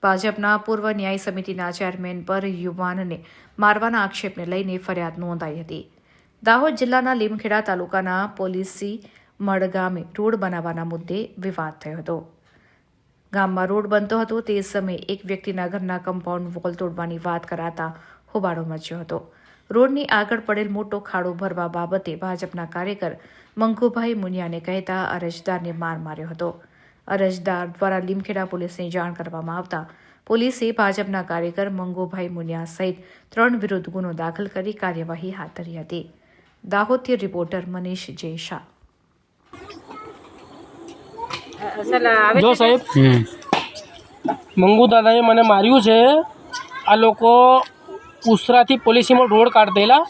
ભાજપના પૂર્વ ન્યાય સમિતિના ચેરમેન પર યુવાનને મારવાના આક્ષેપને લઈને ફરિયાદ નોંધાઈ હતી. દાહોદ જિલ્લાના લીમખેડા તાલુકાના પોલીસી મડ ગામે રોડ બનાવવાના મુદ્દે વિવાદ થયો હતો. ગામમાં રોડ બનતો હતો તે સમયે એક વ્યક્તિના ઘરના કમ્પાઉન્ડ વોલ તોડવાની વાત કરાતા હોબાળો મચ્યો હતો. રોડની આગળ પડેલ મોટો ખાડો ભરવા બાબતે ભાજપના કાર્યકર મંગુભાઈ મુનિયાને કહેતા અરજદારને માર માર્યો હતો. અરજદાર દ્વારા લીમખેડા પોલીસને જાણ કરવામાં આવતા પોલીસે ભાજપના કાર્યકર મંગુભાઈ મુનિયા સહિત 3 વિરુદ્ધ ગુનો દાખલ કરી કાર્યવાહી હાથ ધરી હતી. દાહોદથી રિપોર્ટર મનીષ જે શાહ. જો સાહેબ, મંગુ દાદાએ મને માર્યું છે. આ લોકો ઉસરાથી પોલીસીમાં રોડ કાઢતેલા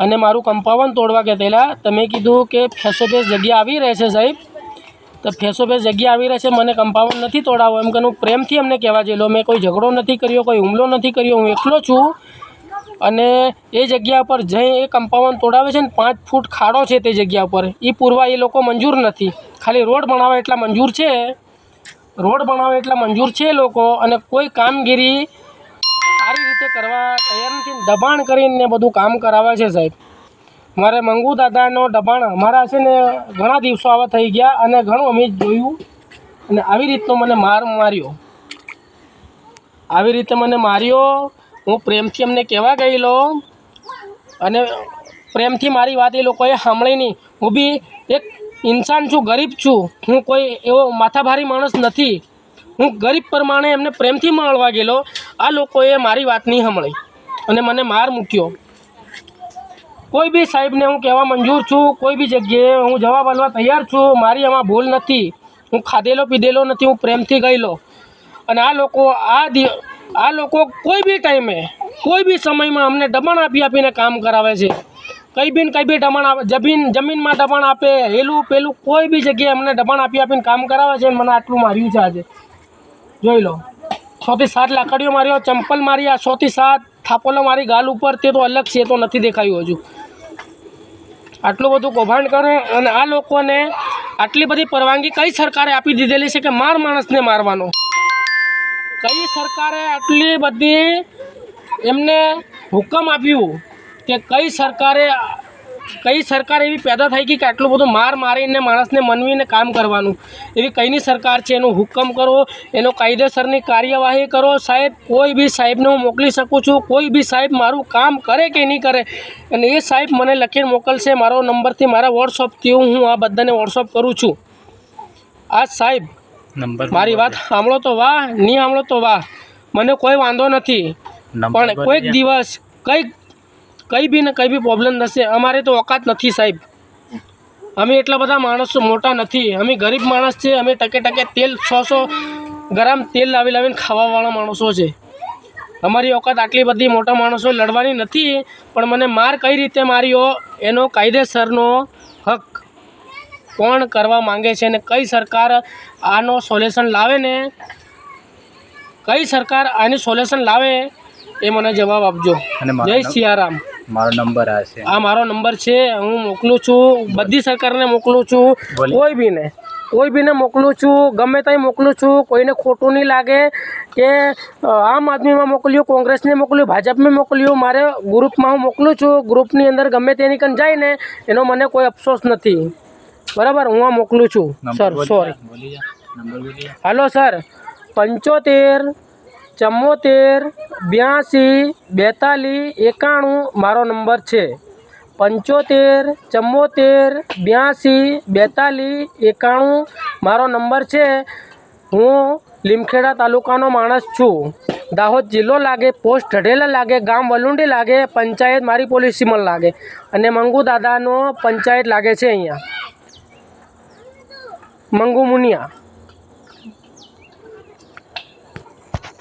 અને મારું કમ્પાઉન્ડ તોડવા કહેતેલા. તમે કીધું કે ફેસોફેસ જગ્યા આવી રહેશે સાહેબ, તો ફેસોફેસ જગ્યા આવી રહેશે, મને કમ્પાઉન્ડ નથી તોડાવો એમ કે હું પ્રેમથી અમને કહેવા જેલો. મેં કોઈ ઝઘડો નથી કર્યો, કોઈ હુમલો નથી કર્યો, હું એકલો છું. અને એ જગ્યા પર જઈ એ કમ્પાઉન્ડ તોડાવે છે ને 5 ફૂટ ખાડો છે તે જગ્યા પર, એ પૂરવા એ લોકો મંજૂર નથી. ખાલી રોડ બનાવે એટલા મંજૂર છે, રોડ બનાવે એટલા મંજૂર છે લોકો, અને કોઈ કામગીરી સારી રીતે કરવા તૈયાર નથી. દબાણ કરીને બધું કામ કરાવે છે સાહેબ. મારે મંગુ દાદાનો દબાણ અમારા છે ને ઘણા દિવસો આવા થઈ ગયા અને ઘણું અમે જોયું. અને આવી રીતનો મને માર્યો, આવી રીતે મને માર્યો. હું પ્રેમથી અમને કહેવા ગયેલો અને પ્રેમથી મારી વાત એ લોકોએ સાંભળી નહીં. હું બી એક ઇન્સાન છું, ગરીબ છું, હું કોઈ એવો માથાભારી માણસ નથી. હું ગરીબ પ્રમાણે એમને પ્રેમથી મળવા ગયેલો. આ લોકોએ મારી વાત નહીં સાંભળી અને મને માર મૂક્યો. કોઈ બી સાહેબને હું કહેવા મંજૂર છું, કોઈ બી જગ્યાએ હું જવાબ આપવા તૈયાર છું. મારી આમાં ભૂલ નથી, હું ખાધેલો પીધેલો નથી, હું પ્રેમથી ગયેલો. અને આ લોકો કોઈ બી ટાઈમે, કોઈ બી સમયમાં અમને દબાણ આપીને કામ કરાવે છે. કંઈ બી દબાણ આપે, જમીનમાં દબાણ આપે, હેલું પેલું કોઈ બી જગ્યાએ અમને દબાણ આપીને કામ કરાવે છે. મને આટલું માર્યું છે આજે, જોઈ લો. 6 થી 7 લાકડીઓ માર્યો, ચંપલ માર્યા, 6 થી 7 થાપોલો મારી ગાલ ઉપર. તે તો અલગ છે, તો નથી દેખાયું હજુ. આટલું બધું કૌભાંડ કરે. અને આ લોકોને આટલી બધી પરવાનગી કઈ સરકારે આપી દીધેલી છે કે માણસને મારવાનો? કઈ સરકારે આટલી બધી એમને હુકમ આપ્યું કે કઈ સરકાર એવી પેદા થઈ ગઈ કે આટલું બધું મારીને માણસને મનવીને કામ કરવાનું? એવી કઈની સરકાર છે? એનો હુકમ કરો, એનો કાયદેસરની કાર્યવાહી કરો સાહેબ. કોઈ બી સાહેબને હું મોકલી શકું છું, કોઈ બી સાહેબ મારું કામ કરે કે નહીં કરે, અને એ સાહેબ મને લખીને મોકલશે મારો નંબરથી, મારા વોટ્સઅપથી. હું આ બધાને વોટ્સઅપ કરું છું. આ સાહેબ મારી વાત સાંભળો તો વાહ, નહીં સાંભળો તો વાહ, મને કોઈ વાંધો નથી. પણ કોઈક દિવસ કંઈ બી પ્રોબ્લેમ થશે. અમારે તો ઓકાત નથી સાહેબ. અમે એટલા બધા માણસો મોટા નથી, અમે ગરીબ માણસ છે. અમે ટકે તેલ 100 ગ્રામ તેલ લાવીને ખાવાવાળા માણસો છે. અમારી ઓકાત આટલી બધી મોટા માણસો લડવાની નથી. પણ મને માર કઈ રીતે માર્યો એનો કાયદેસરનો હક કોણ કરવા માંગે છે, ને કઈ સરકાર આનો સોલ્યુશન લાવે ને કઈ સરકાર આની સોલ્યુશન લાવે એ મને જવાબ આપજો. જય સિયારામ. મારો નંબર આ છે, આ મારો નંબર છે. હું મોકલું છું, બધી સરકારને મોકલું છું, કોઈ બીને મોકલું છું, ગમે ત્યાં મોકલું છું. કોઈને ખોટું નહીં લાગે કે આમ આદમીમાં મોકલ્યું, કોંગ્રેસને મોકલ્યું, ભાજપમાં મોકલ્યું, મારે ગ્રુપમાં હું મોકલું છું. ગ્રુપની અંદર ગમે તેની કન જાય ને એનો મને કોઈ અફસોસ નથી. બરાબર, હું આ મોકલું છું સર. સોરી. હાલો સર, 75 74 82 42 91 મારો નંબર છે. 75 74 82 42 91 મારો નંબર છે. હું લીમખેડા તાલુકાનો માણસ છું. દાહોદ જિલ્લો લાગે, પોસ્ટ ઢઢેલા લાગે, ગામ વલુંડી લાગે, પંચાયત મારી પોલીસીમાં લાગે, અને મંગુ દાદાનો પંચાયત લાગે છે અહીંયા, મંગુ મુનિયા.